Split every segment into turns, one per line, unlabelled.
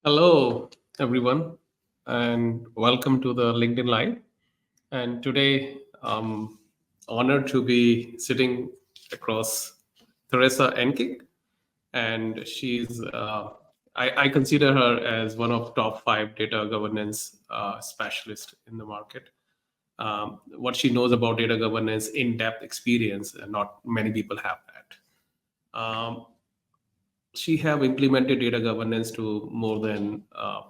Hello, everyone, and welcome to the LinkedIn Live. And today, I'm honored to be sitting across Theresa Ancick, and I consider her as one of top five data governance specialists in the market. What she knows about data governance, in-depth experience, and not many people have that. She have implemented data governance to more than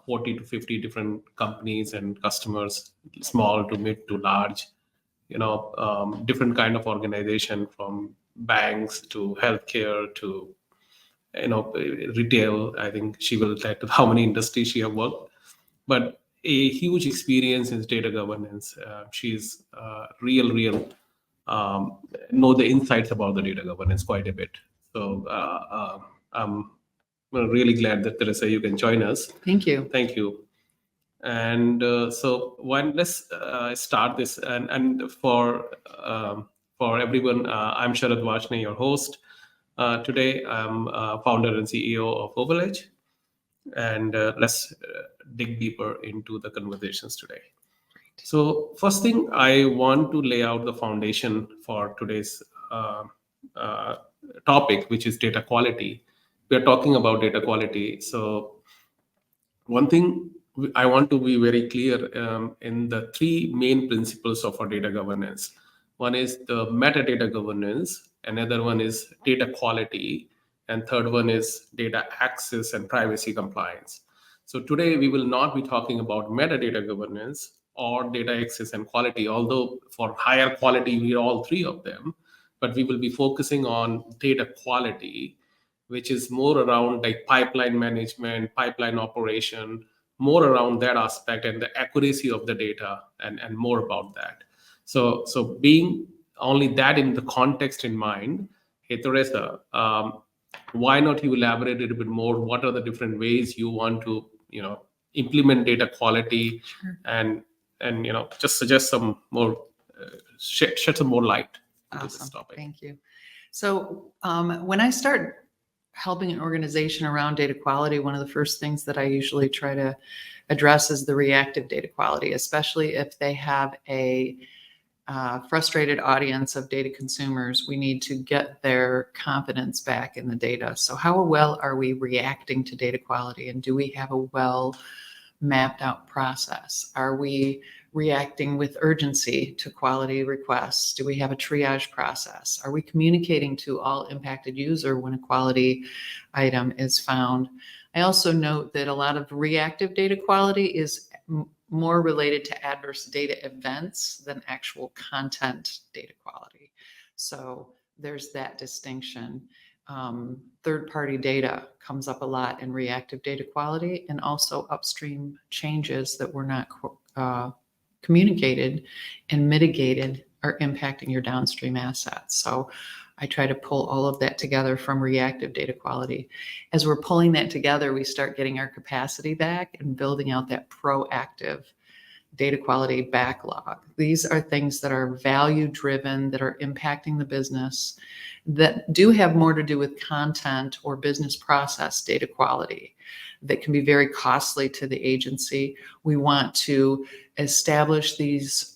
40 to 50 different companies and customers, small to mid to large, different kind of organization from banks to healthcare to retail. I think she will tell to how many industries she have worked, but a huge experience in data governance. She's real know the insights about the data governance quite a bit. So I'm really glad that Teresa, you can join us.
Thank you.
Thank you. And let's start this. And for everyone, I'm Sharad Varshney, your host. Today, I'm founder and CEO of OvalEdge, and let's dig deeper into the conversations today. So, first thing, I want to lay out the foundation for today's uh, topic, which is data quality. We are talking about data quality. So, one thing I want to be very clear in the three main principles of our data governance. One is the metadata governance, another one is data quality, and third one is data access and privacy compliance. So today we will not be talking about metadata governance or data access and quality, although for higher quality we are all three of them, but we will be focusing on data quality, which is more around like pipeline management, pipeline operation, more around that aspect and the accuracy of the data and more about that. So being only that in the context in mind, hey Teresa, why not you elaborate a little bit more? What are the different ways you want to, implement data quality?
Sure.
And just suggest some more, shed some more light into this
Awesome.
topic.
Thank you. So when I start helping an organization around data quality, one of the first things that I usually try to address is the reactive data quality, especially if they have a frustrated audience of data consumers. We need to get their confidence back in the data. So how well are we reacting to data quality, and do we have a well mapped out process? Are we reacting with urgency to quality requests? Do we have a triage process? Are we communicating to all impacted user when a quality item is found? I also note that a lot of reactive data quality is more related to adverse data events than actual content data quality. So there's that distinction. Third-party data comes up a lot in reactive data quality, and also upstream changes that were not communicated and mitigated are impacting your downstream assets. So I try to pull all of that together from reactive data quality. As we're pulling that together, we start getting our capacity back and building out that proactive data quality backlog. These are things that are value driven, that are impacting the business, that do have more to do with content or business process data quality, that can be very costly to the agency. We want to establish these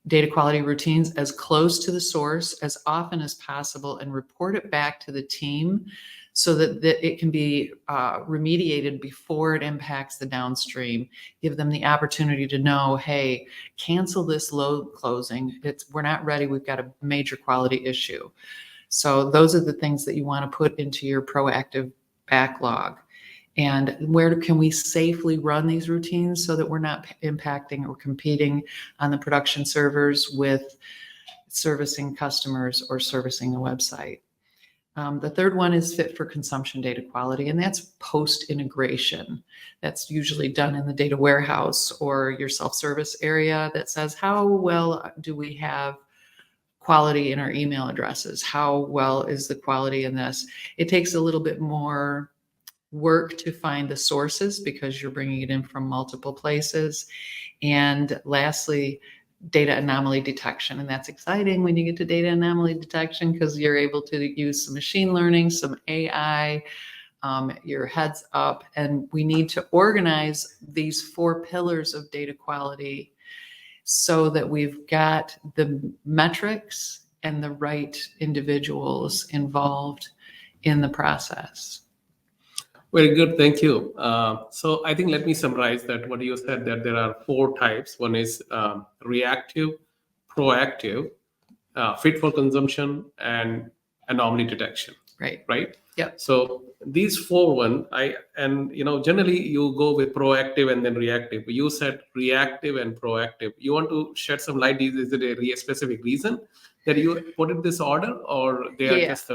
data quality routines as close to the source as often as possible and report it back to the team so that it can be remediated before it impacts the downstream. Give them the opportunity to know, hey, cancel this load closing. We're not ready. We've got a major quality issue. So those are the things that you want to put into your proactive backlog. And where can we safely run these routines so that we're not impacting or competing on the production servers with servicing customers or servicing a website? The third one is fit for consumption data quality, and that's post-integration. That's usually done in the data warehouse or your self-service area that says, how well do we have quality in our email addresses? How well is the quality in this? It takes a little bit more work to find the sources because you're bringing it in from multiple places. And lastly, data anomaly detection. And that's exciting when you get to data anomaly detection because you're able to use some machine learning, some AI, your heads up, and we need to organize these 4 pillars of data quality so that we've got the metrics and the right individuals involved in the process.
Very good, thank you. So I think let me summarize that what you said, that there are 4 types. One is reactive, proactive, fit for consumption, and anomaly detection.
Right.
Right.
Yep.
So these 4 generally you go with proactive and then reactive. You said reactive and proactive. You want to shed some light? Is it a specific reason that you put in this order, or they are
Yeah.
just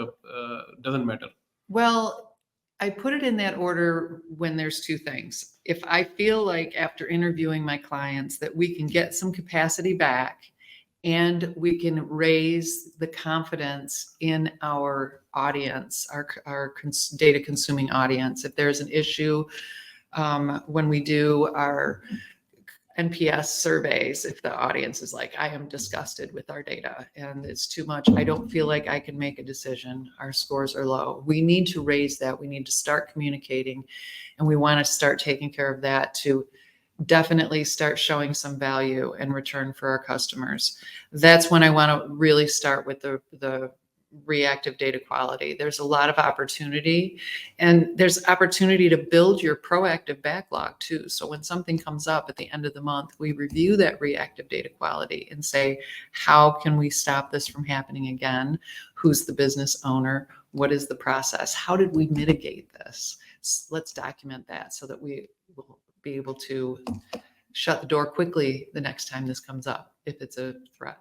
doesn't matter?
Well, I put it in that order when there's 2 things. If I feel like after interviewing my clients that we can get some capacity back and we can raise the confidence in our audience, our data consuming audience. If there's an issue when we do our NPS surveys, if the audience is like, I am disgusted with our data and it's too much, I don't feel like I can make a decision, our scores are low, we need to raise that. We need to start communicating, and we want to start taking care of that to definitely start showing some value in return for our customers. That's when I want to really start with the reactive data quality. There's a lot of opportunity, and there's opportunity to build your proactive backlog too. So when something comes up at the end of the month, we review that reactive data quality and say, how can we stop this from happening again? Who's the business owner? What is the process? How did we mitigate this? Let's document that so that we will be able to shut the door quickly the next time this comes up, if it's a threat.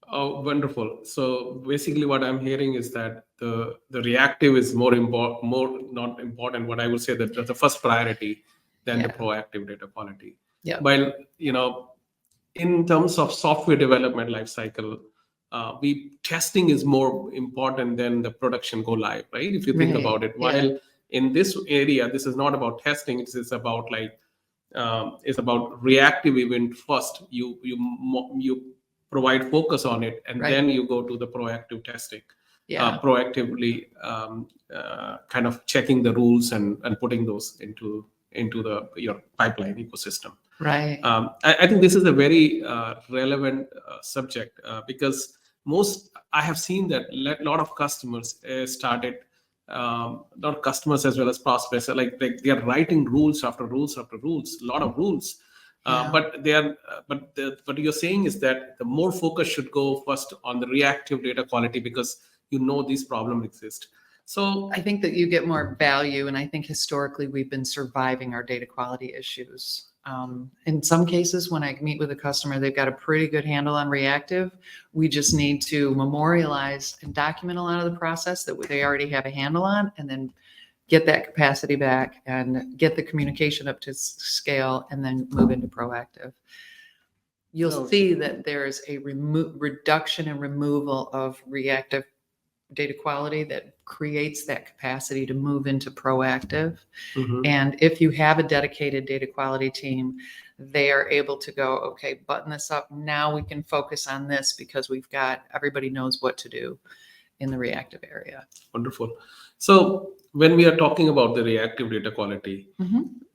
Oh, wonderful. So basically what I'm hearing is that the reactive is more not important. What I would say that that's the first priority than the proactive data quality.
Yeah.
While, in terms of software development life cycle, testing is more important than the production go live, right? If you think about it, while in this area, this is not about testing, it's about it's about reactive event first. You provide focus on it, and then you go to the proactive testing. Proactively kind of checking the rules and putting those into your pipeline ecosystem.
Right.
I think this is a very relevant subject because I have seen that a lot of customers started, not customers as well as prospects, like they are writing rules after rules after rules, a lot of rules. But what you're saying is that the more focus should go first on the reactive data quality because these problems exist. So
I think that you get more value, and I think historically we've been surviving our data quality issues. In some cases, when I meet with a customer, they've got a pretty good handle on reactive. We just need to memorialize and document a lot of the process that they already have a handle on, and then get that capacity back and get the communication up to scale, and then move into proactive. You'll see that there's a reduction and removal of reactive data quality that creates that capacity to move into proactive. And if you have a dedicated data quality team, they are able to go, okay, button this up. Now we can focus on this because everybody knows what to do in the reactive area.
Wonderful. So when we are talking about the reactive data quality,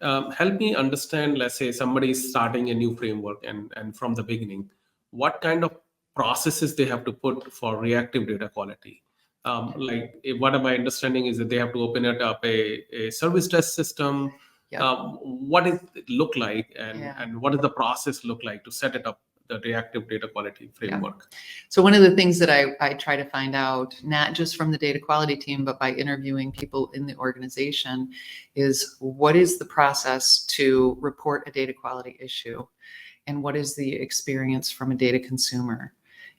help me understand, let's say somebody is starting a new framework and from the beginning, what kind of processes they have to put for reactive data quality. What my understanding is that they have to open it up a service desk system. What does it look like, and what does the process look like to set it up, the reactive data quality framework?
So one of the things that I try to find out, not just from the data quality team, but by interviewing people in the organization, is what is the process to report a data quality issue, and what is the experience from a data consumer?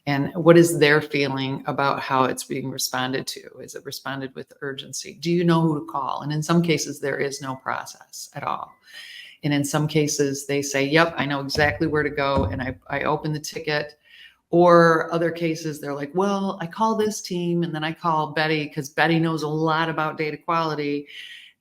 And what is their feeling about how it's being responded to? Is it responded with urgency? Do you know who to call? And in some cases, there is no process at all. And in some cases, they say, yep, I know exactly where to go, and I open the ticket. Or other cases, they're like, well, I call this team, and then I call Betty because Betty knows a lot about data quality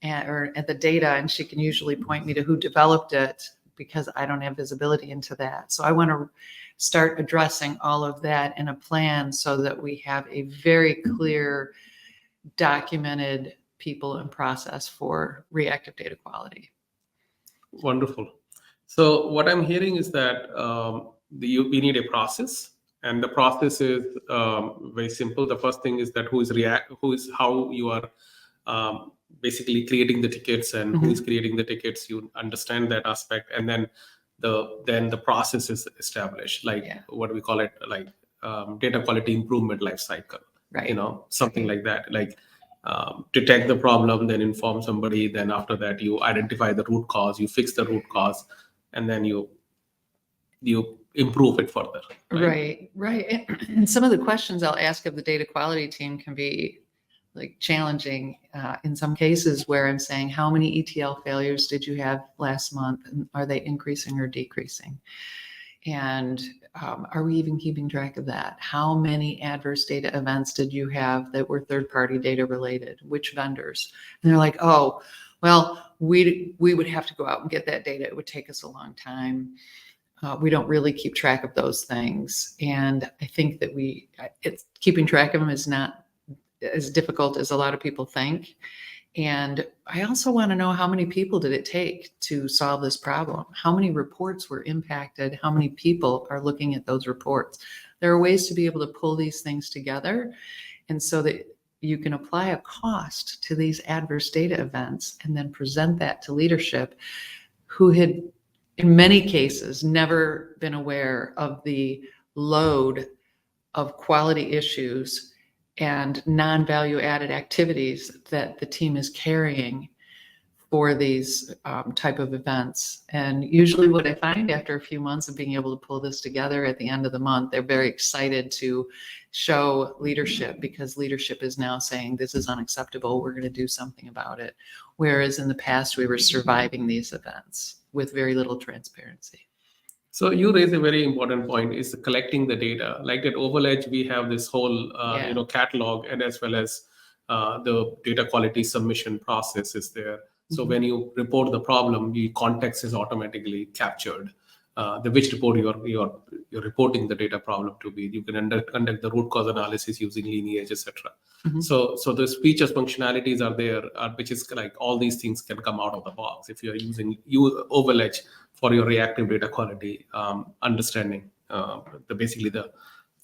or at the data, and she can usually point me to who developed it because I don't have visibility into that. So I want to start addressing all of that in a plan so that we have a very clear, documented people and process for reactive data quality.
Wonderful. So what I'm hearing is that we need a process, and the process is very simple. The first thing is that who is how you are basically creating the tickets, and who is creating the tickets. You understand that aspect, and then the process is established. Like what we call it, like data quality improvement life cycle.
Right.
Something like that. Like detect the problem, then inform somebody, then after that you identify the root cause, you fix the root cause, and then you improve it further.
Right. And some of the questions I'll ask of the data quality team can be like challenging in some cases, where I'm saying, how many ETL failures did you have last month? And are they increasing or decreasing? And are we even keeping track of that? How many adverse data events did you have that were third-party data related? Which vendors? And they're like, oh, well, we would have to go out and get that data. It would take us a long time. We don't really keep track of those things. And I think that it's keeping track of them is not as difficult as a lot of people think. And I also want to know, how many people did it take to solve this problem? How many reports were impacted? How many people are looking at those reports? There are ways to be able to pull these things together, and so that you can apply a cost to these adverse data events and then present that to leadership, who had, in many cases, never been aware of the load of quality issues and non-value added activities that the team is carrying for these type of events. And usually what I find after a few months of being able to pull this together at the end of the month, they're very excited to show leadership, because leadership is now saying, this is unacceptable, we're going to do something about it. Whereas in the past, we were surviving these events with very little transparency.
So you raise a very important point, is collecting the data. Like at OvalEdge, we have this whole catalog, and as well as the data quality submission process is there. So when you report the problem, the context is automatically captured. The which report you're reporting the data problem to be. You can conduct the root cause analysis using lineage, etc. So those features, functionalities are there, which is like all these things can come out of the box if you're using OvalEdge for your reactive data quality understanding. The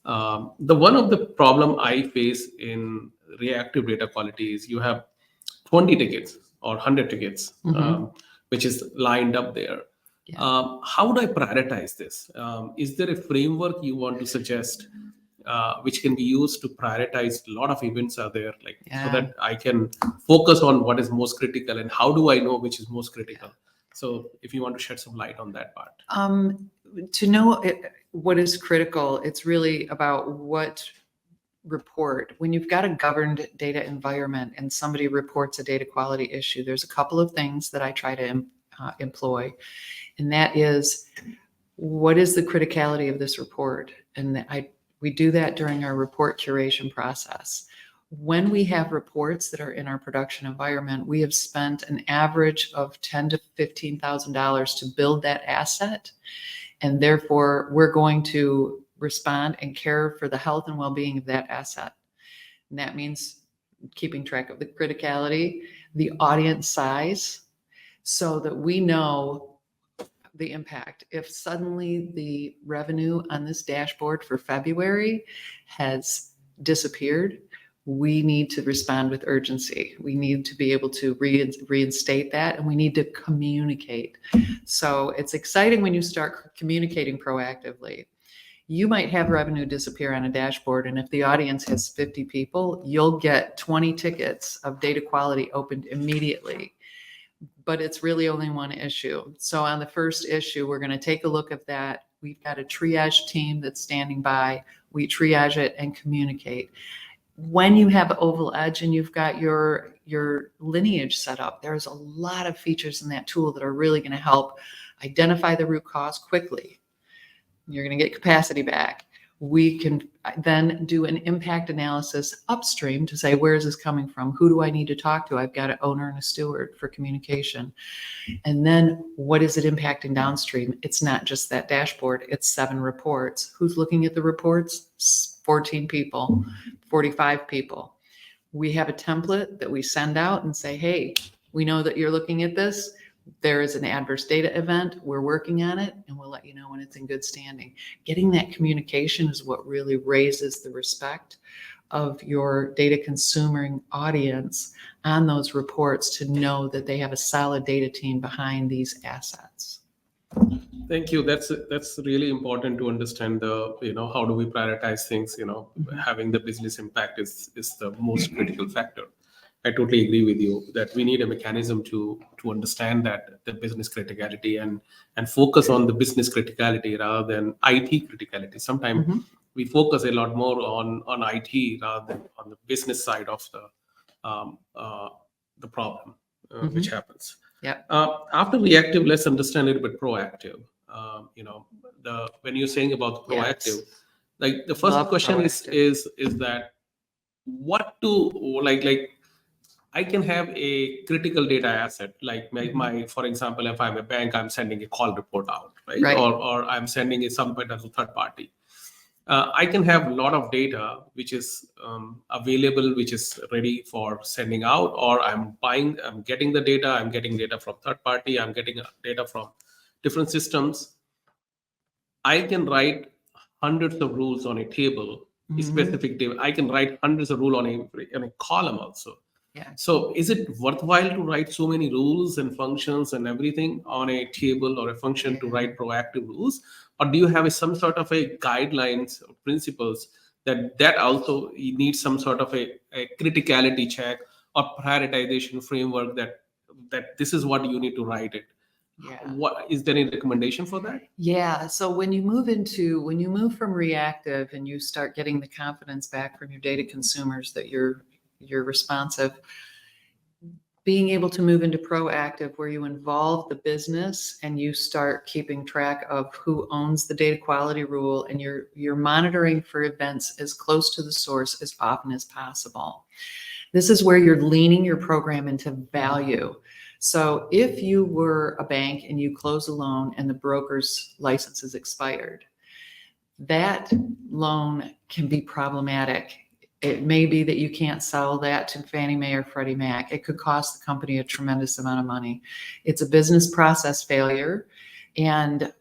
one of the problem I face in reactive data quality is you have 20 tickets or 100 tickets, which is lined up there. How would I prioritize this? Is there a framework you want to suggest which can be used to prioritize? A lot of events are there, so that I can focus on what is most critical, and how do I know which is most critical? So if you want to shed some light on that part.
To know what is critical, it's really about what report. When you've got a governed data environment and somebody reports a data quality issue, there's a couple of things that I try to employ. And that is, what is the criticality of this report? And we do that during our report curation process. When we have reports that are in our production environment, we have spent an average of $10,000 to $15,000 to build that asset. And therefore, we're going to respond and care for the health and well-being of that asset. And that means keeping track of the criticality, the audience size, so that we know the impact. If suddenly the revenue on this dashboard for February has disappeared, we need to respond with urgency. We need to be able to reinstate that, and we need to communicate. So it's exciting when you start communicating proactively. You might have revenue disappear on a dashboard, and if the audience has 50 people, you'll get 20 tickets of data quality opened immediately. But it's really only one issue. So on the first issue, we're going to take a look at that. We've got a triage team that's standing by. We triage it and communicate. When you have OvalEdge and you've got your lineage set up, there's a lot of features in that tool that are really going to help identify the root cause quickly. You're going to get capacity back. We can then do an impact analysis upstream to say, where is this coming from? Who do I need to talk to? I've got an owner and a steward for communication. And then what is it impacting downstream? It's not just that dashboard. It's 7 reports. Who's looking at the reports? 14 people, 45 people. We have a template that we send out and say, hey, we know that you're looking at this. There is an adverse data event. We're working on it, and we'll let you know when it's in good standing. Getting that communication is what really raises the respect of your data consuming audience on those reports to know that they have a solid data team behind these assets.
Thank you. That's really important to understand the, how do we prioritize things. Having the business impact is the most critical factor. I totally agree with you that we need a mechanism to understand that the business criticality and focus on the business criticality rather than IT criticality. Sometimes we focus a lot more on IT rather than on the business side of the problem, which happens.
Yeah.
After reactive, let's understand a little bit proactive. When you're saying about proactive,
Yes.
like the first
Love
question
proactive.
is that what to like I can have a critical data asset like my for example, if I'm a bank, I'm sending a call report out, right?
Right.
Or I'm sending it some as a third party. I can have a lot of data which is available, which is ready for sending out, or I'm getting the data, I'm getting data from third party, I'm getting data from different systems. I can write hundreds of rules on a table, a specific table. I can write hundreds of rules on a column also.
Yeah.
So is it worthwhile to write so many rules and functions and everything on a table or a function to write proactive rules? Or do you have some sort of a guidelines or principles that also you need some sort of a criticality check or prioritization framework that this is what you need to write it?
Yeah.
What is there any recommendation for that?
Yeah. So when you move from reactive and you start getting the confidence back from your data consumers that you're responsive, being able to move into proactive where you involve the business and you start keeping track of who owns the data quality rule, and you're monitoring for events as close to the source as often as possible. This is where you're leaning your program into value. So if you were a bank and you close a loan and the broker's license is expired, that loan can be problematic. It may be that you can't sell that to Fannie Mae or Freddie Mac. It could cost the company a tremendous amount of money. It's a business process failure, and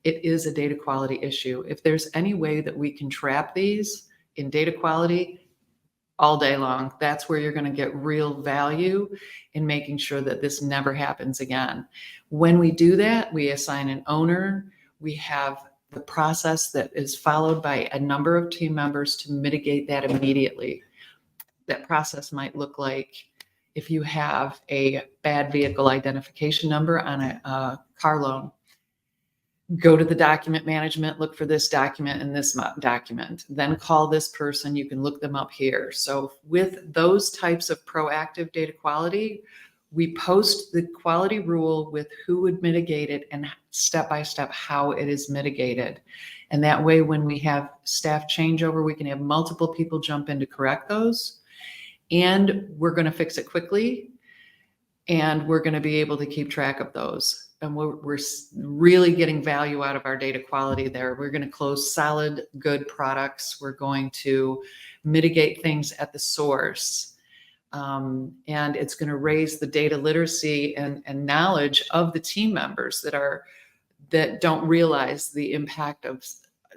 it is a data quality issue. If there's any way that we can trap these in data quality all day long, that's where you're going to get real value in making sure that this never happens again. When we do that, we assign an owner. We have the process that is followed by a number of team members to mitigate that immediately. That process might look like if you have a bad vehicle identification number on a car loan, go to the document management, look for this document and this document, then call this person. You can look them up here. So with those types of proactive data quality, we post the quality rule with who would mitigate it and step by step how it is mitigated. And that way, when we have staff changeover, we can have multiple people jump in to correct those. And we're going to fix it quickly. And we're going to be able to keep track of those. And we're really getting value out of our data quality there. We're going to close solid, good products. We're going to mitigate things at the source. And it's going to raise the data literacy and knowledge of the team members that don't realize the impact of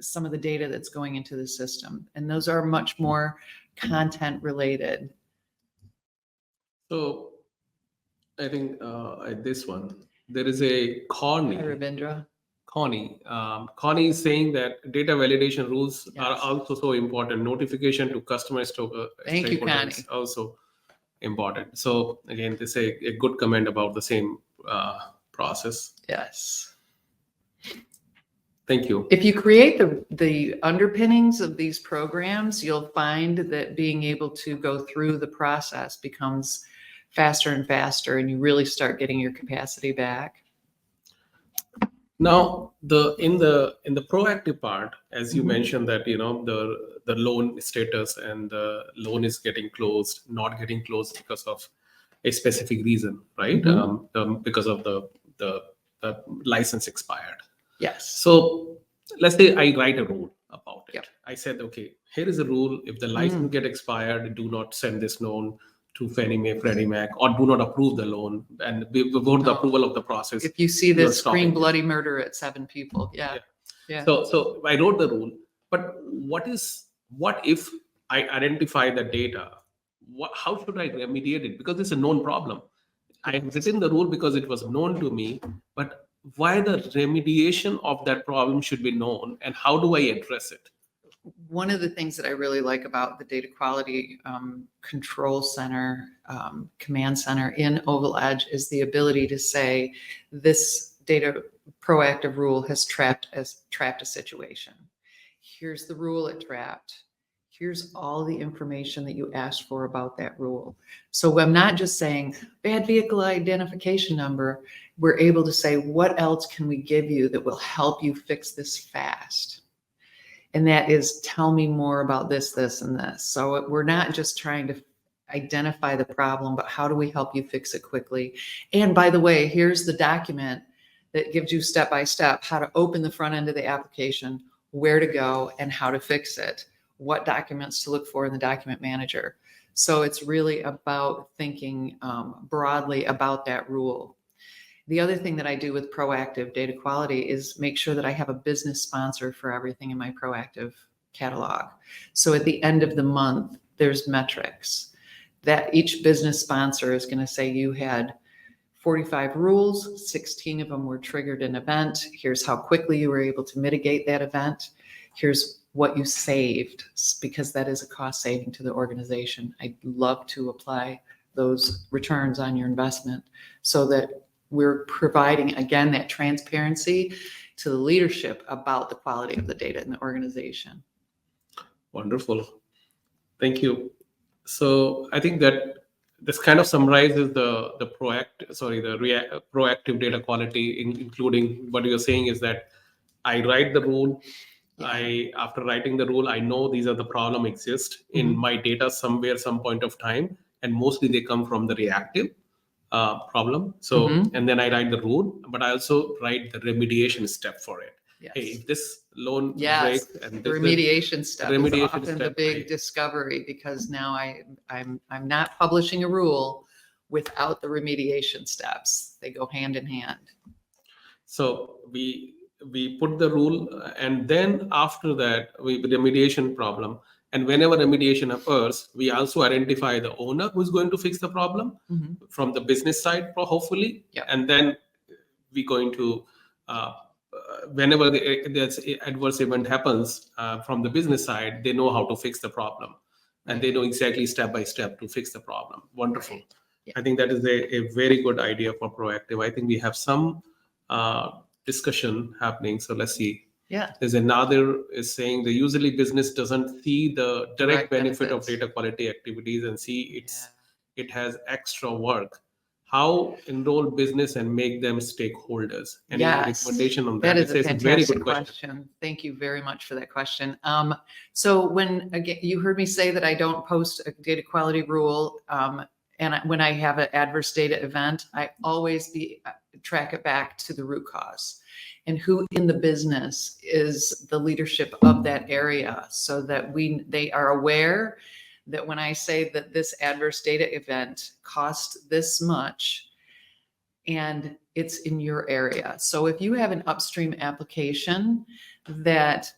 some of the data that's going into the system. And those are much more content related.
So I think at this one, there is a Connie.
Hi, Ravindra.
Connie is saying that data validation rules are
Yes.
also so important. Notification to customers
Thank you, Connie.
is also important. So again, this is a good comment about the same process.
Yes.
Thank you.
If you create the underpinnings of these programs, you'll find that being able to go through the process becomes faster and faster, and you really start getting your capacity back.
Now, in the proactive part, as you mentioned that the loan status and the loan is getting closed, not getting closed because of a specific reason, right? Because of the license expired.
Yes.
So let's say I write a rule about it.
Yep.
I said, okay, here is a rule: if the license get expired, do not send this loan to Fannie Mae, Freddie Mac, or do not approve the loan. And before the
Oh.
approval of the process,
If you see
you're
this, scream
stopping it.
bloody murder at 7 people. Yeah.
Yeah.
Yeah.
So I wrote the rule, but what if I identify the data? How should I remediate it? Because it's a known problem. I have written the rule because it was known to me, but why the remediation of that problem should be known, and how do I address it?
One of the things that I really like about the data quality control center, command center in OvalEdge is the ability to say this data proactive rule has trapped a situation. Here's the rule it trapped. Here's all the information that you asked for about that rule. So I'm not just saying bad vehicle identification number. We're able to say, what else can we give you that will help you fix this fast? And that is, tell me more about this, this, and this. So we're not just trying to identify the problem, but how do we help you fix it quickly? And by the way, here's the document that gives you step by step how to open the front end of the application, where to go, and how to fix it, what documents to look for in the document manager. So it's really about thinking broadly about that rule. The other thing that I do with proactive data quality is make sure that I have a business sponsor for everything in my proactive catalog. So at the end of the month, there's metrics that each business sponsor is going to say you had 45 rules, 16 of them were triggered an event. Here's how quickly you were able to mitigate that event. Here's what you saved, because that is a cost saving to the organization. I'd love to apply those returns on your investment so that we're providing, again, that transparency to the leadership about the quality of the data in the organization.
Wonderful. Thank you. So I think that this kind of summarizes the proactive data quality, including what you're saying is that I write the rule.
Yeah.
After writing the rule, I know these are the problem exist in my data somewhere, some point of time, and mostly they come from the reactive problem. So, and then I write the rule, but I also write the remediation step for it.
Yes.
Hey, if this loan
Yes,
breaks, and
the
this
remediation step is
remediation
often the
step,
big discovery, because now I'm not publishing a rule without the remediation steps. They go hand in hand.
So we put the rule, and then after that we remediation problem. And whenever remediation occurs, we also identify the owner who's going to fix the problem from the business side, hopefully.
Yep.
And then we're going to whenever there's adverse event happens from the business side, they know how to fix the problem, and they know exactly step by step to fix the problem. Wonderful.
Right. Yeah.
I think that is a very good idea for proactive. I think we have some discussion happening. So let's see.
Yeah.
There's another is saying that usually business doesn't see the direct benefit of
benefits.
data quality activities and see it has extra work. How enroll business and make them stakeholders? Any
Yes,
recommendation on that?
that is a
It's very
fantastic
good
question. Thank you very much for that question. So when, again, you heard me say that I don't post a data quality rule, and when I have an adverse data event, I always track it back to the root cause and who in the business is the leadership of that area, so that they are aware that when I say that this adverse data event cost this much, and it's in your area. So if you have an upstream application that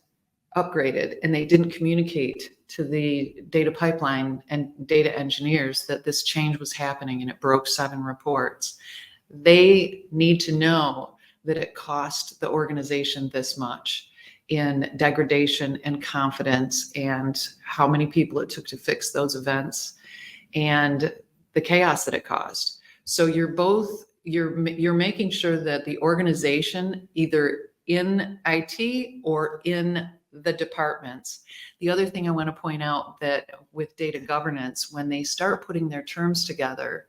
upgraded and they didn't communicate to the data pipeline and data engineers that this change was happening and it broke 7 reports, they need to know that it cost the organization this much in degradation and confidence, and how many people it took to fix those events, and the chaos that it caused. So you're making sure that the organization, either in IT or in the departments. The other thing I want to point out, that with data governance, when they start putting their terms together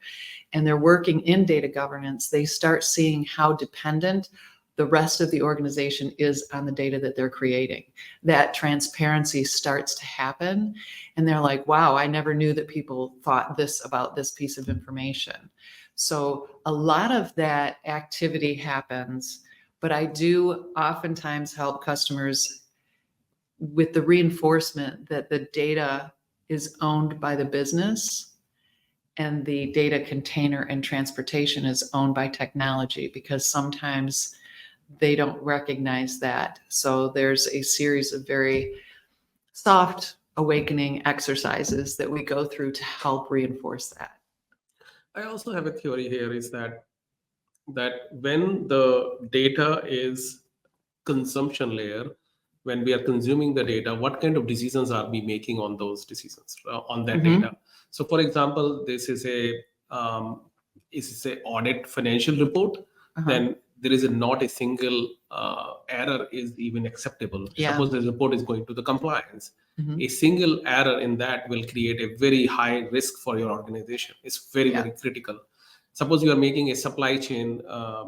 and they're working in data governance, they start seeing how dependent the rest of the organization is on the data that they're creating. That transparency starts to happen, and they're like, wow, I never knew that people thought this about this piece of information. So a lot of that activity happens, but I do oftentimes help customers with the reinforcement that the data is owned by the business and the data container and transportation is owned by technology, because sometimes they don't recognize that. So there's a series of very soft awakening exercises that we go through to help reinforce that.
I also have a theory here is that when the data is consumption layer, when we are consuming the data, what kind of decisions are we making on those decisions on that
Mhm.
data? So, for example, this is a audit financial report. Then there is not a single error is even acceptable.
Yeah.
Suppose the report is going to the compliance.
Mhm.
A single error in that will create a very high risk for your organization. It's very,
Yeah.
very critical. Suppose you are making a supply chain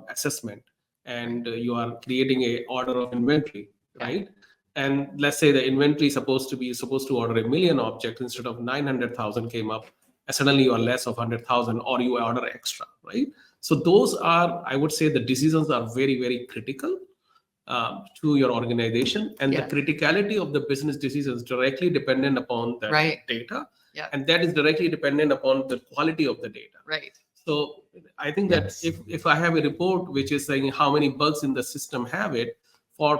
assessment, and you are creating a order of inventory, right? And let's say the inventory is supposed to order 1 million objects, instead of 900,000 came up, and suddenly you are less of 100,000, or you order extra, right? So those are, I would say, the decisions are very, very critical to your organization, and
Yeah.
the criticality of the business decisions directly dependent upon that
Right.
data,
Yeah.
and that is directly dependent upon the quality of the data.
Right.
So I think that if I have a report which is saying how many bugs in the system have it, for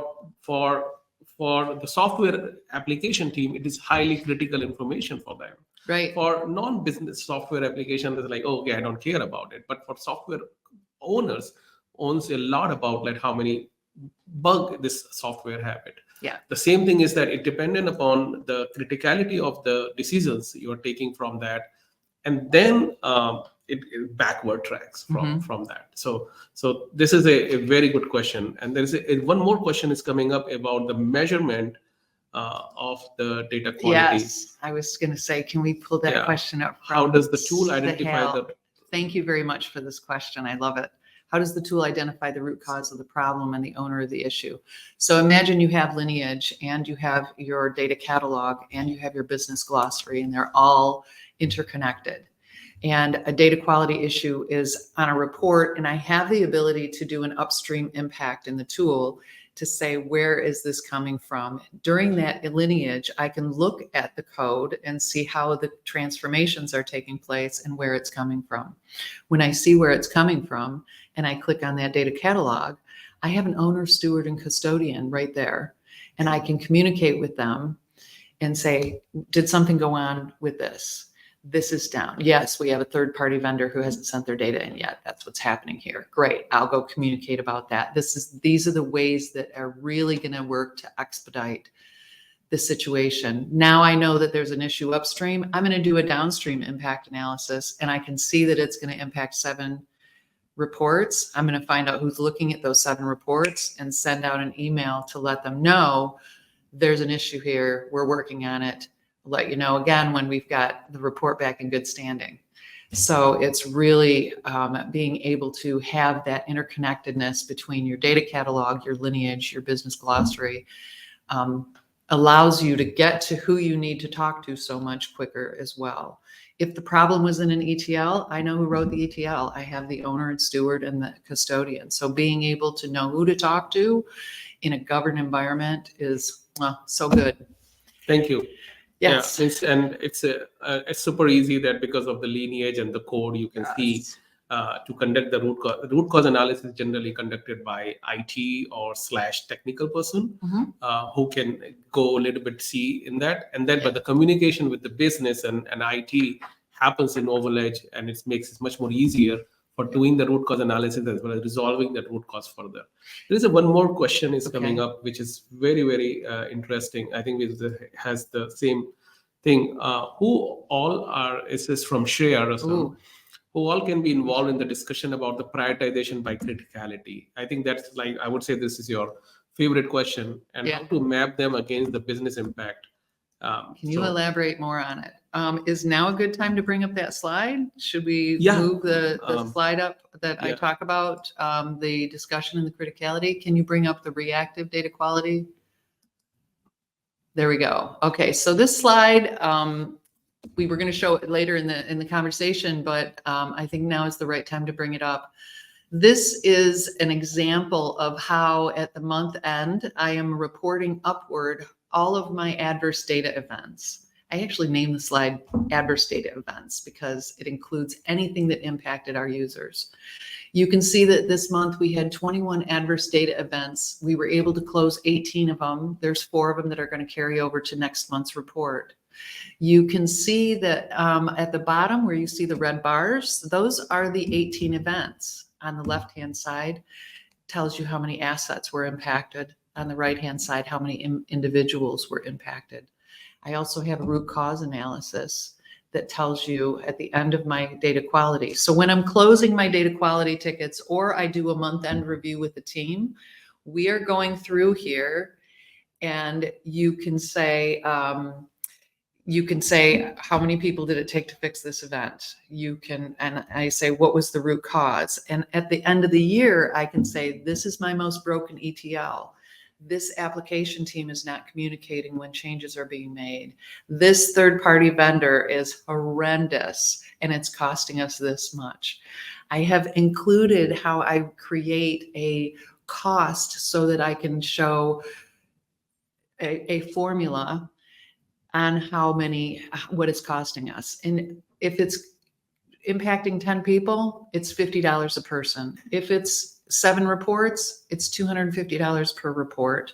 for the software application team, it is highly critical information for them.
Right.
For non-business software application, it's like, oh, okay, I don't care about it. But for software owners, owns a lot about like how many bug this software have it.
Yeah.
The same thing is that it dependent upon the criticality of the decisions you are taking from that, and then it backward tracks from that. So this is a very good question, and there is one more question is coming up about the measurement of the data quality.
Yes, I was going to say, can we pull that
Yeah.
question up from
How does the tool identify
Hal?
the
Thank you very much for this question. I love it. How does the tool identify the root cause of the problem and the owner of the issue? So imagine you have lineage, and you have your data catalog, and you have your business glossary, and they're all interconnected. And a data quality issue is on a report, and I have the ability to do an upstream impact in the tool to say, where is this coming from? During that lineage, I can look at the code and see how the transformations are taking place and where it's coming from. When I see where it's coming from and I click on that data catalog, I have an owner, steward, and custodian right there. And I can communicate with them and say, did something go on with this? This is down. Yes, we have a third-party vendor who hasn't sent their data in yet. That's what's happening here. Great. I'll go communicate about that. These are the ways that are really going to work to expedite the situation. Now I know that there's an issue upstream. I'm going to do a downstream impact analysis, and I can see that it's going to impact 7 reports. I'm going to find out who's looking at those 7 reports and send out an email to let them know there's an issue here. We're working on it. I'll let you know again when we've got the report back in good standing. So it's really being able to have that interconnectedness between your data catalog, your lineage, your business glossary, allows you to get to who you need to talk to so much quicker as well. If the problem was in an ETL, I know who wrote the ETL. I have the owner and steward and the custodian. So being able to know who to talk to in a governed environment is, well, so good.
Thank you.
Yes.
Yeah, and it's super easy that because of the lineage and the code, you can see to conduct the root cause analysis generally conducted by IT or / technical person who can go a little bit see in that, and then but the communication with the business and IT happens in OvalEdge, and it makes it much more easier for doing the root cause analysis as well as resolving that root cause further. There is one more question is coming up, which is very, very interesting. I think it has the same thing. Who all are, is this from Shreya or something? Who all can be involved in the discussion about the prioritization by criticality? I think that's like, I would say this is your favorite question, and how to map them against the business impact.
Can you elaborate more on it? Is now a good time to bring up that slide? Should we move the slide up that I talk about, the discussion and the criticality? Can you bring up the reactive data quality? There we go. Okay, so this slide, we were going to show it later in the conversation, but I think now is the right time to bring it up. This is an example of how at the month end, I am reporting upward all of my adverse data events. I actually named the slide adverse data events because it includes anything that impacted our users. You can see that this month we had 21 adverse data events. We were able to close 18 of them. There's 4 of them that are going to carry over to next month's report. You can see that at the bottom where you see the red bars, those are the 18 events. On the left-hand side, tells you how many assets were impacted. On the right-hand side, how many individuals were impacted. I also have a root cause analysis that tells you at the end of my data quality. So when I'm closing my data quality tickets or I do a month-end review with the team, we are going through here and you can say how many people did it take to fix this event? And I say, what was the root cause? And at the end of the year, I can say, this is my most broken ETL. This application team is not communicating when changes are being made. This third-party vendor is horrendous and it's costing us this much. I have included how I create a cost so that I can show a formula on what it's costing us. And if it's impacting 10 people, it's $50 a person. If it's 7 reports, it's $250 per report.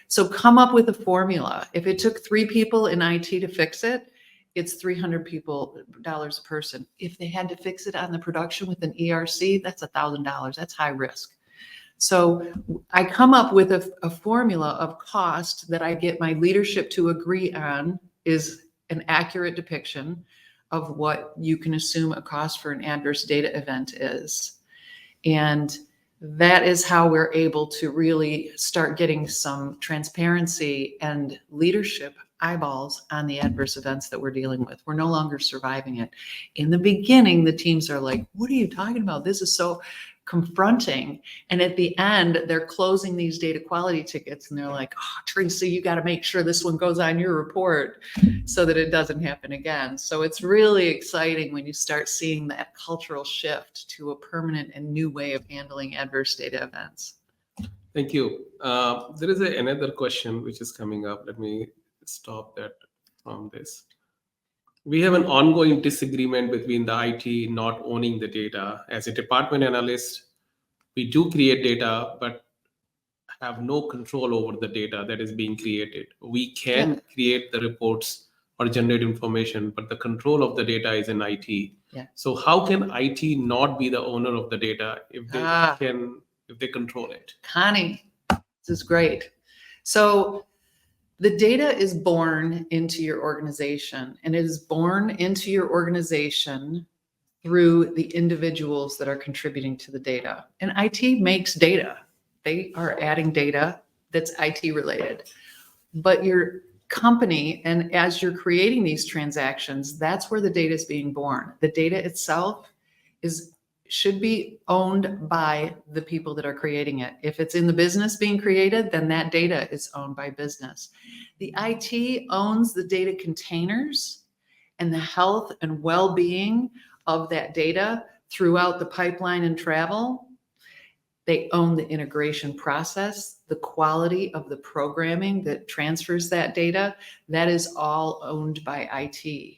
So come up with a formula. If it took 3 people in IT to fix it, it's $300 a person. If they had to fix it on the production with an ERC, that's $1,000. That's high risk. So I come up with a formula of cost that I get my leadership to agree on is an accurate depiction of what you can assume a cost for an adverse data event is. And that is how we're able to really start getting some transparency and leadership eyeballs on the adverse events that we're dealing with. We're no longer surviving it. In the beginning, the teams are like, what are you talking about? This is so confronting. And at the end, they're closing these data quality tickets and they're like, oh, Theresa, you got to make sure this one goes on your report so that it doesn't happen again. So it's really exciting when you start seeing that cultural shift to a permanent and new way of handling adverse data events.
Thank you. There is another question which is coming up. Let me stop that from this. We have an ongoing disagreement between the IT not owning the data. As a department analyst, we do create data, but have no control over the data that is being created. We can create the reports or generate information, but the control of the data is in IT.
Yeah.
So how can IT not be the owner of the data if they control it?
Connie, this is great. So the data is born into your organization, and it is born into your organization through the individuals that are contributing to the data. And IT makes data. They are adding data that's IT related. But your company, and as you're creating these transactions, that's where the data is being born. The data itself should be owned by the people that are creating it. If it's in the business being created, then that data is owned by business. The IT owns the data containers and the health and well-being of that data throughout the pipeline and travel. They own the integration process, the quality of the programming that transfers that data. That is all owned by IT.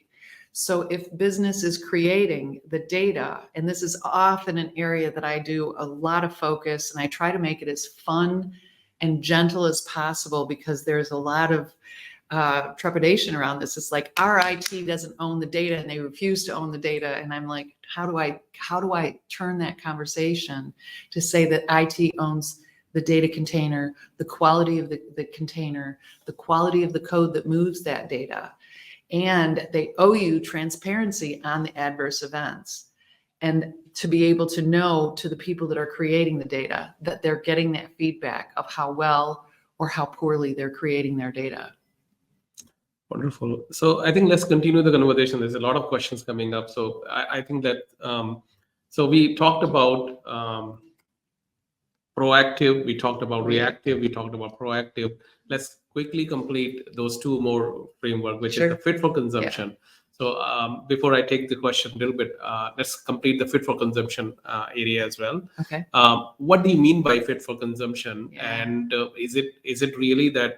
So if business is creating the data, and this is often an area that I do a lot of focus, and I try to make it as fun and gentle as possible because there's a lot of trepidation around this. It's like our IT doesn't own the data and they refuse to own the data. And I'm like, how do I turn that conversation to say that IT owns the data container, the quality of the container, the quality of the code that moves that data. And they owe you transparency on the adverse events. And to be able to know to the people that are creating the data that they're getting that feedback of how well or how poorly they're creating their data.
Wonderful. So I think let's continue the conversation. There's a lot of questions coming up. So I think that, so we talked about proactive, we talked about reactive, we talked about proactive. Let's quickly complete those 2 more framework, which is the fit for consumption. So before I take the question a little bit, let's complete the fit for consumption area as well.
Okay.
What do you mean by fit for consumption?
Yeah.
And is it really that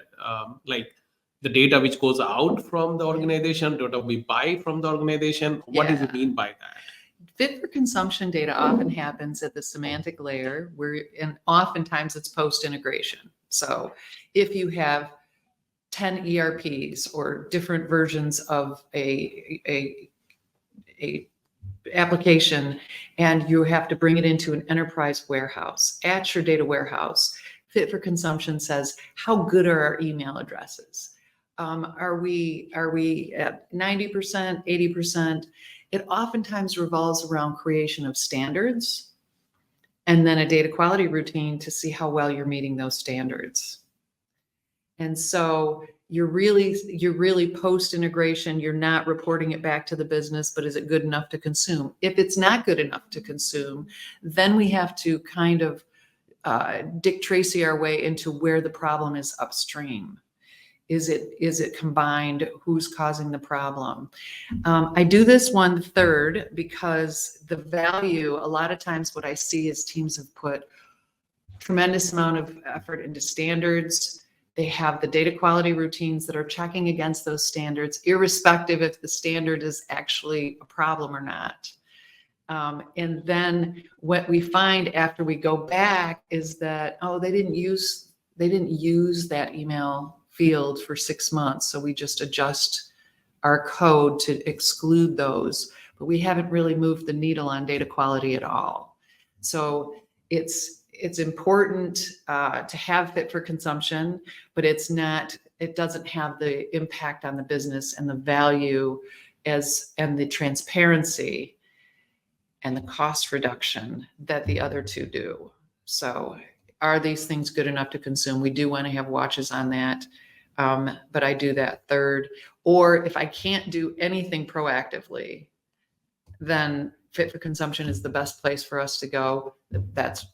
like the data which goes out from the organization, data we buy from the organization? What does it
Yeah.
mean by that?
Fit for consumption data often happens at the semantic layer and oftentimes it's post integration. So if you have 10 ERPs or different versions of a application and you have to bring it into an enterprise warehouse, at your data warehouse, fit for consumption says, how good are our email addresses? Are we at 90%, 80%? It oftentimes revolves around creation of standards and then a data quality routine to see how well you're meeting those standards. And so you're really post integration. You're not reporting it back to the business, but is it good enough to consume? If it's not good enough to consume, then we have to kind of Dick Tracy our way into where the problem is upstream. Is it combined? Who's causing the problem? I do this 1/3 because the value, a lot of times what I see is teams have put tremendous amount of effort into standards. They have the data quality routines that are checking against those standards, irrespective if the standard is actually a problem or not. And then what we find after we go back is that, oh, they didn't use that email field for 6 months. So we just adjust our code to exclude those, but we haven't really moved the needle on data quality at all. So it's important to have fit for consumption, but it doesn't have the impact on the business and the value and the transparency and the cost reduction that the other two do. So are these things good enough to consume? We do want to have watches on that. But I do that third. Or if I can't do anything proactively, then fit for consumption is the best place for us to go. That's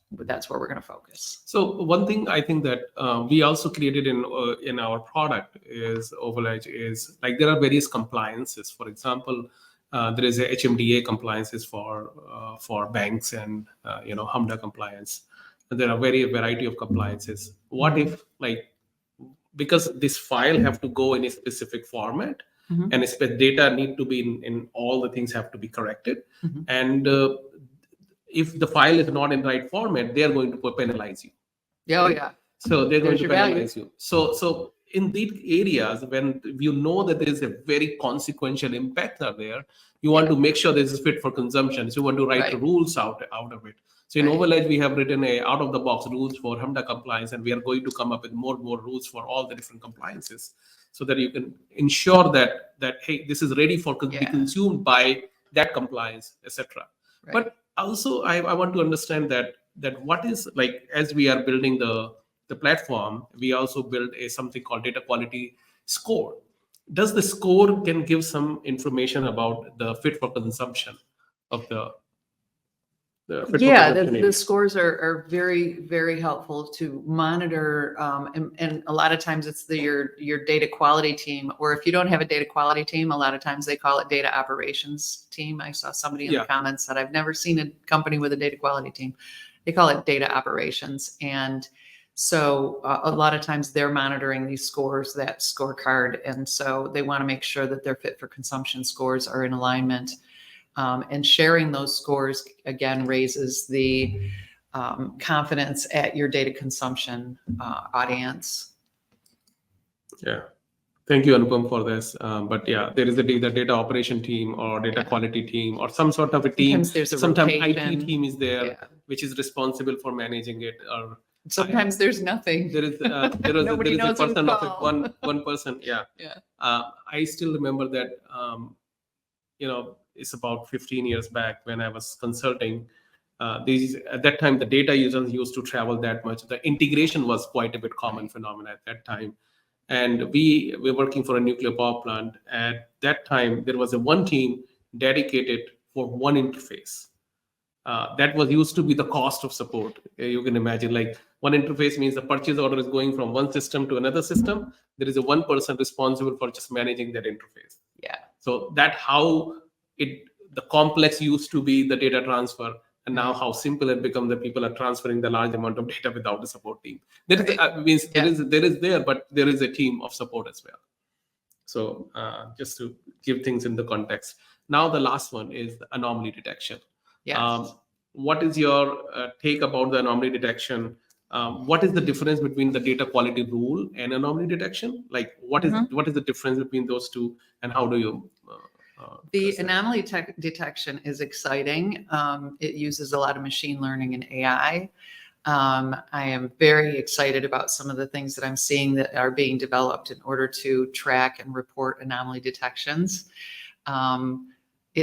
where we're going to focus.
So one thing I think that we also created in our product is OvalEdge is like there are various compliances. For example, there is a HMDA compliances for banks and HMDA compliance. And there are variety of compliances. What if because this file have to go in a specific format,
Mhm.
and data need to be in all the things have to be corrected.
Mhm.
And if the file is not in right format, they are going to penalize you.
Oh yeah.
So they're going
There's
to
your value.
penalize you. So in these areas, when you know that there is a very consequential impact are there, you want to make sure this is fit for consumption. So you want to write
Right.
rules out of it. So in
Right.
OvalEdge, we have written a out of the box rules for HMDA compliance, and we are going to come up with more rules for all the different compliances, so that you can ensure that hey, this is ready for be
Yeah.
consumed by that compliance, etc.
Right.
But also, I want to understand that what is as we are building the platform, we also build something called data quality score. Does the score can give some information about the fit for consumption of the fit for
Yeah,
consumption
the
area?
scores are very, very helpful to monitor. And a lot of times it's your data quality team, or if you don't have a data quality team, a lot of times they call it data operations team. I saw somebody in
Yeah.
the comments that I've never seen a company with a data quality team. They call it data operations. And so a lot of times they're monitoring these scores, that scorecard. And so they want to make sure that their fit for consumption scores are in alignment. And sharing those scores, again, raises the confidence at your data consumption audience.
Yeah. Thank you, Anupam, for this. But yeah, there is a data operation team or data quality team or some sort of a team.
Sometimes there's a
Sometimes
rotation.
IT team is there,
Yeah.
which is responsible for managing it. Or
Sometimes there's nothing.
there is there is
Nobody
a
knows who to
person of
call.
one person. Yeah.
Yeah.
I still remember that. It's about 15 years back when I was consulting. At that time, the data users used to travel that much. The integration was quite a bit common phenomena at that time. And we were working for a nuclear power plant. At that time, there was one team dedicated for one interface. That was used to be the cost of support. You can imagine, one interface means the purchase order is going from one system to another system. There is one person responsible for just managing that interface.
Yeah.
So that how it the complex used to be the data transfer, and now
Right.
how simple it becomes that people are transferring the large amount of data without a support team. There is
Right.
means
Yeah.
there is there, but there is a team of support as well. So just to give things in the context. Now the last one is the anomaly detection.
Yes.
Um, what is your take about the anomaly detection? What is the difference between the data quality rule and anomaly detection? Like
Mhm.
what is the difference between those two, and how do you
The
address that?
anomaly detection is exciting. It uses a lot of machine learning and AI. I am very excited about some of the things that I'm seeing that are being developed in order to track and report anomaly detections. Um,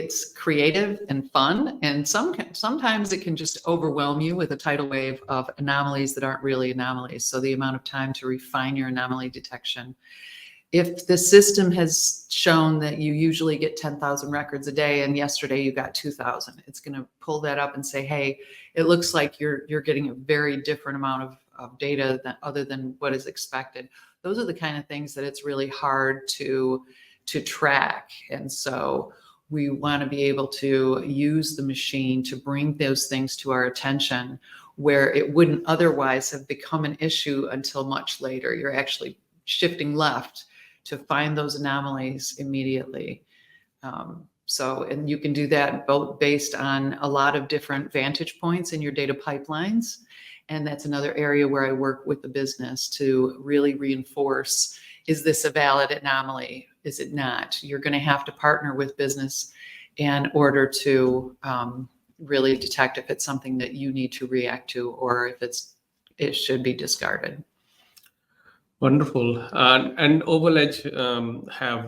it's creative and fun, and sometimes it can just overwhelm you with a tidal wave of anomalies that aren't really anomalies. So the amount of time to refine your anomaly detection, if the system has shown that you usually get 10,000 records a day and yesterday you got 2,000, it's going to pull that up and say, hey, it looks like you're getting a very different amount of data other than what is expected. Those are the kind of things that it's really hard to track. And so we want to be able to use the machine to bring those things to our attention where it wouldn't otherwise have become an issue until much later. You're actually shifting left to find those anomalies immediately. And you can do that both based on a lot of different vantage points in your data pipelines. And that's another area where I work with the business to really reinforce, is this a valid anomaly? Is it not? You're going to have to partner with business in order to really detect if it's something that you need to react to or if it should be discarded.
Wonderful. And OvalEdge have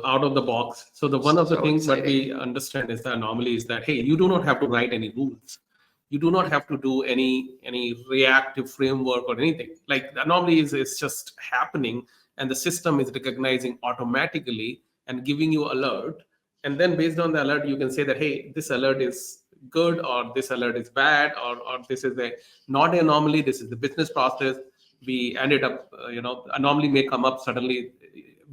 out of the box. So the one of the
So
things that
exciting.
we understand is the anomaly is that, hey, you do not have to write any rules. You do not have to do any reactive framework or anything. Like the anomaly is just happening, and the system is recognizing automatically and giving you alert. And then based on the alert, you can say that, hey, this alert is good, or this alert is bad, or this is a not an anomaly. This is the business process. We ended up, anomaly may come up suddenly.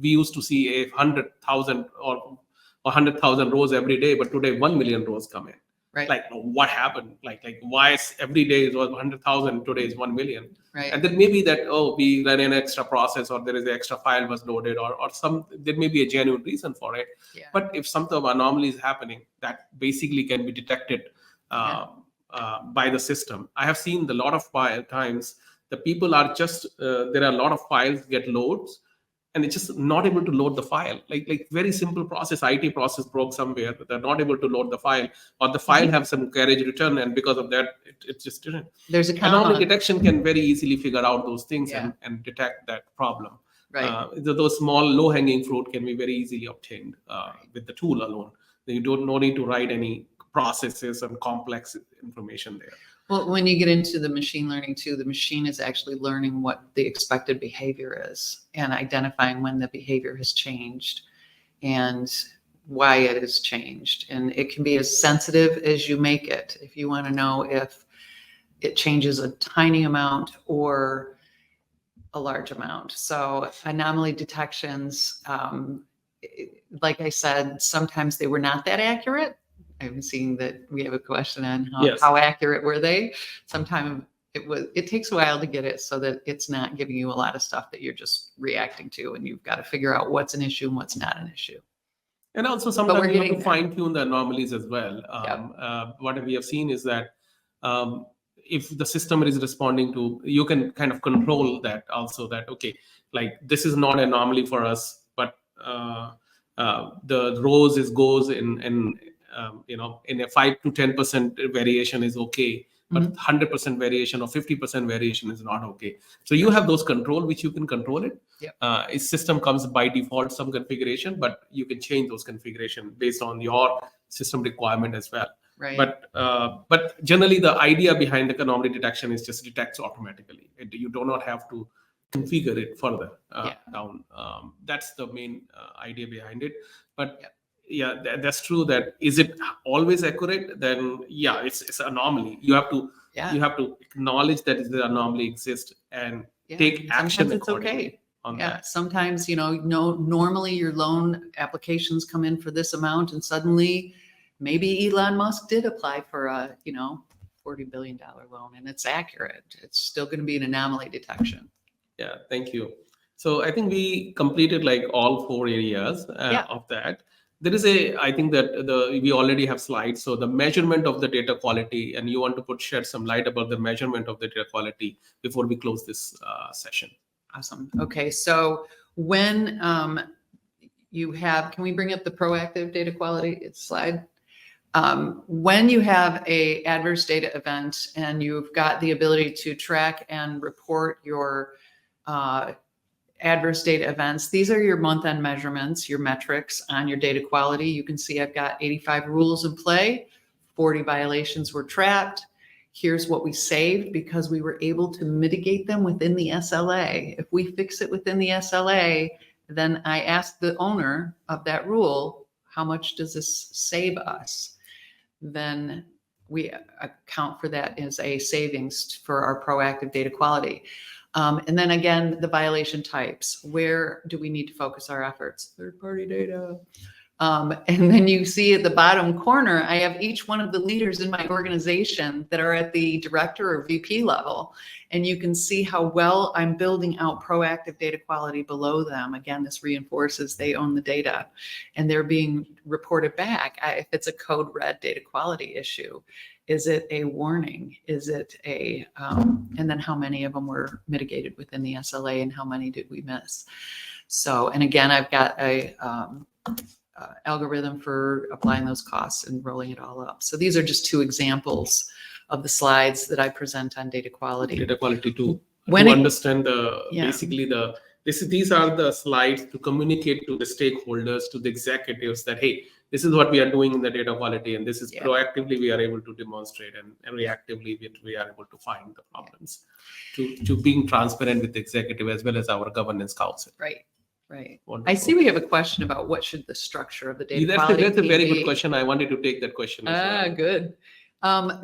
We used to see 100,000 or 100,000 rows every day, but today 1 million rows come in.
Right.
Like, what happened? Like why is every day it was 100,000, today is 1 million?
Right.
And then maybe that, we ran an extra process, or there is an extra file was loaded, or some, there may be a genuine reason for it.
Yeah.
But if some sort of anomaly is happening, that basically can be detected
Yeah.
by the system. I have seen a lot of times the people are just there are a lot of files get loads, and it's just not able to load the file. Like very simple process, IT process broke somewhere, they're not able to load the file, or the file have some carriage return, and because of that it just didn't.
There's a
Anomaly
comma.
detection can very easily figure out those things,
Yeah.
and detect that problem.
Right.
Those small low hanging fruit can be very easily obtained with the tool alone. You don't no need to write any processes and complex information there.
Well, when you get into the machine learning too, the machine is actually learning what the expected behavior is and identifying when the behavior has changed and why it has changed. And it can be as sensitive as you make it. If you want to know if it changes a tiny amount or a large amount. So anomaly detections, like I said, sometimes they were not that accurate. I'm seeing that we have a question on
Yes.
how accurate were they. Sometimes it takes a while to get it so that it's not giving you a lot of stuff that you're just reacting to, and you've got to figure out what's an issue and what's not an issue.
And also
we're
sometimes you have
getting
to
there.
fine tune the anomalies as well.
Yep.
What we have seen is that if the system is responding to, you can kind of control that also, that, okay, like this is not an anomaly for us, but the rows is goes in a 5 to 10% variation is okay, but 100% variation or 50% variation is not okay. So you have those control, which you can control it.
Yep.
Its system comes by default some configuration, but you can change those configuration based on your system requirement as well.
Right.
But generally the idea behind the anomaly detection is just detects automatically. You do not have to configure it further down. That's the main idea behind it. But yeah, that's true. That is it always accurate? Then yeah, it's an anomaly. You have to acknowledge that the anomaly exists and take action
Sometimes it's
accordingly.
okay.
on
Yeah,
that.
sometimes, normally your loan applications come in for this amount and suddenly maybe Elon Musk did apply for a, $40 billion loan and it's accurate. It's still going to be an anomaly detection.
Yeah, thank you. So I think we completed like all four areas
Yeah.
of that. There is I think that we already have slides. So the measurement of the data quality, and you want to shed some light about the measurement of the data quality before we close this session.
Awesome. Okay. So when can we bring up the proactive data quality slide? When you have a adverse data event and you've got the ability to track and report your adverse data events, these are your month-end measurements, your metrics on your data quality. You can see I've got 85 rules in play, 40 violations were trapped. Here's what we saved because we were able to mitigate them within the SLA. If we fix it within the SLA, then I ask the owner of that rule, how much does this save us? Then we account for that as a savings for our proactive data quality. And then again, the violation types. Where do we need to focus our efforts? Third-party data. And then you see at the bottom corner, I have each one of the leaders in my organization that are at the director or VP level. And you can see how well I'm building out proactive data quality below them. Again, this reinforces they own the data and they're being reported back. If it's a code red data quality issue, is it a warning? Is it and then how many of them were mitigated within the SLA and how many did we miss? So, and again, I've got a algorithm for applying those costs and rolling it all up. So these are just two examples of the slides that I present on data quality.
Data quality to
When
understand basically these are the slides to communicate to the stakeholders, to the executives that, hey, this is what we are doing in the data quality, and this is proactively we are able to demonstrate, and reactively we are able to find the problems. To being transparent with the executive as well as our governance council.
Right. Right.
Wonderful.
I see we have a question about what should the structure of the data quality
That's a very
be.
good question. I wanted to take that question as well.
Good.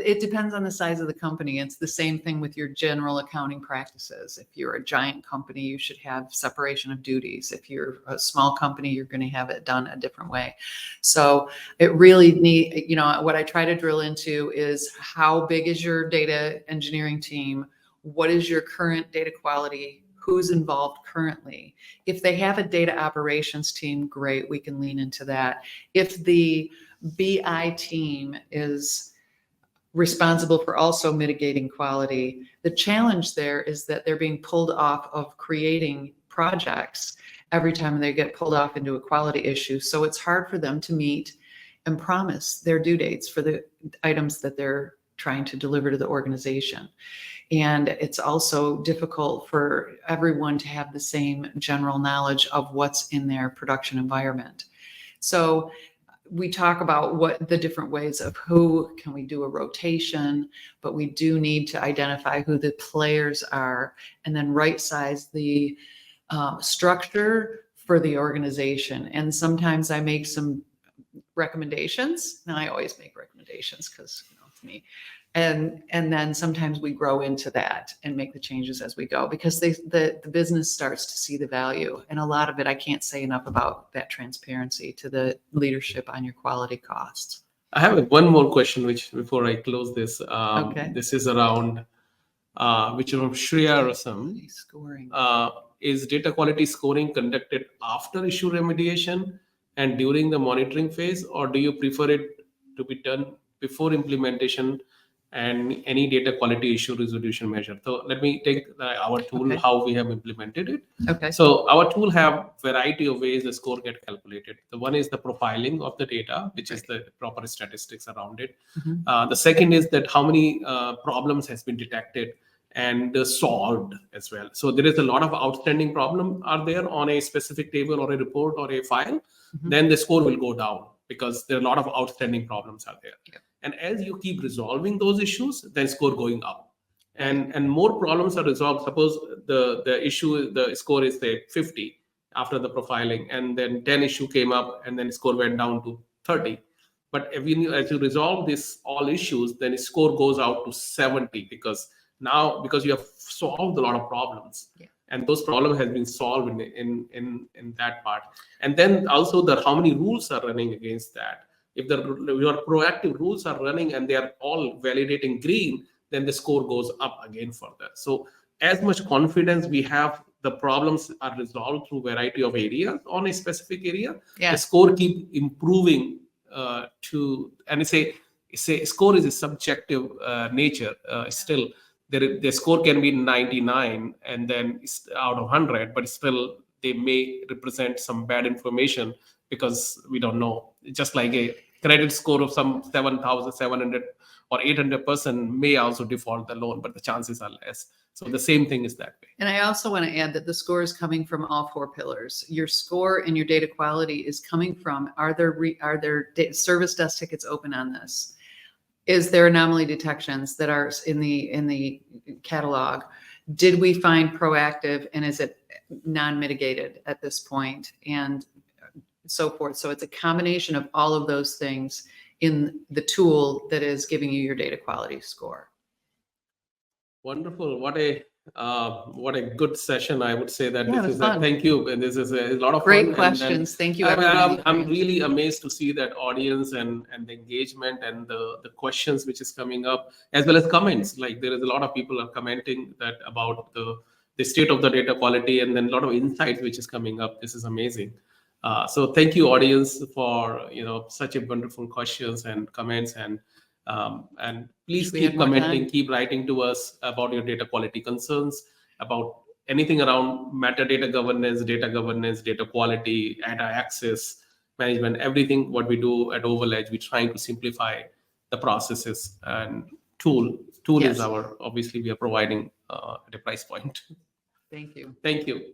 It depends on the size of the company. It's the same thing with your general accounting practices. If you're a giant company, you should have separation of duties. If you're a small company, you're going to have it done a different way. So it really what I try to drill into is how big is your data engineering team? What is your current data quality? Who's involved currently? If they have a data operations team, great, we can lean into that. If the BI team is responsible for also mitigating quality, the challenge there is that they're being pulled off of creating projects every time they get pulled off into a quality issue. So it's hard for them to meet and promise their due dates for the items that they're trying to deliver to the organization. And it's also difficult for everyone to have the same general knowledge of what's in their production environment. So we talk about what the different ways of who can we do a rotation, but we do need to identify who the players are and then right size the structure for the organization. And sometimes I make some recommendations. Now I always make recommendations because it's me. And then sometimes we grow into that and make the changes as we go because the business starts to see the value. And a lot of it, I can't say enough about that transparency to the leadership on your quality costs.
I have one more question, which before I close this,
Okay.
This is around, which is from Shreya Rasam.
Scoring.
Is data quality scoring conducted after issue remediation and during the monitoring phase, or do you prefer it to be done before implementation and any data quality issue resolution measure? So let me take our tool, how we have implemented it.
Okay.
So our tool have variety of ways the score get calculated. The one is the profiling of the data, which is the proper statistics around it. The second is that how many problems has been detected and solved as well. So there is a lot of outstanding problem are there on a specific table or a report or a file, then the score will go down because there are a lot of outstanding problems are there.
Yep.
And as you keep resolving those issues, then score going up. And more problems are resolved. Suppose the score is say 50 after the profiling, and then 10 issue came up, and then score went down to 30. But as you resolve this all issues, then score goes out to 70 because you have solved a lot of problems.
Yeah.
and those problems has been solved in that part. And then also the how many rules are running against that. If your proactive rules are running and they are all validating green, then the score goes up again further. So as much confidence we have the problems are resolved through variety of areas on a specific area,
Yeah.
the score keep improving to, and say score is a subjective nature. Still the score can be 99 and then it's out of 100, but still they may represent some bad information because we don't know. Just like a credit score of some 7,700 or 800% may also default the loan, but the chances are less. So the same thing is that way.
And I also want to add that the score is coming from all four pillars. Your score and your data quality is coming from, are there service desk tickets open on this? Is there anomaly detections that are in the catalog? Did we find proactive, and is it non-mitigated at this point, and so forth? So it's a combination of all of those things in the tool that is giving you your data quality score.
Wonderful. What a good session. I would say that
Yeah, it
this
was
is
fun.
thank you. And this is a lot of
Great
fun.
questions. Thank you,
And
everybody.
I'm really amazed to see that audience and the engagement and the questions which is coming up, as well as comments. Like there is a lot of people are commenting that about the state of the data quality, and then a lot of insights which is coming up. This is amazing. So thank you, audience, for such a wonderful questions and comments, and please
Wish we had
keep
more
commenting,
time.
keep writing to us about your data quality concerns, about anything around metadata governance, data quality, data access management, everything what we do at OvalEdge, we're trying to simplify the processes, and tool is
Yes.
our, obviously we are providing at a price point.
Thank you.
Thank you.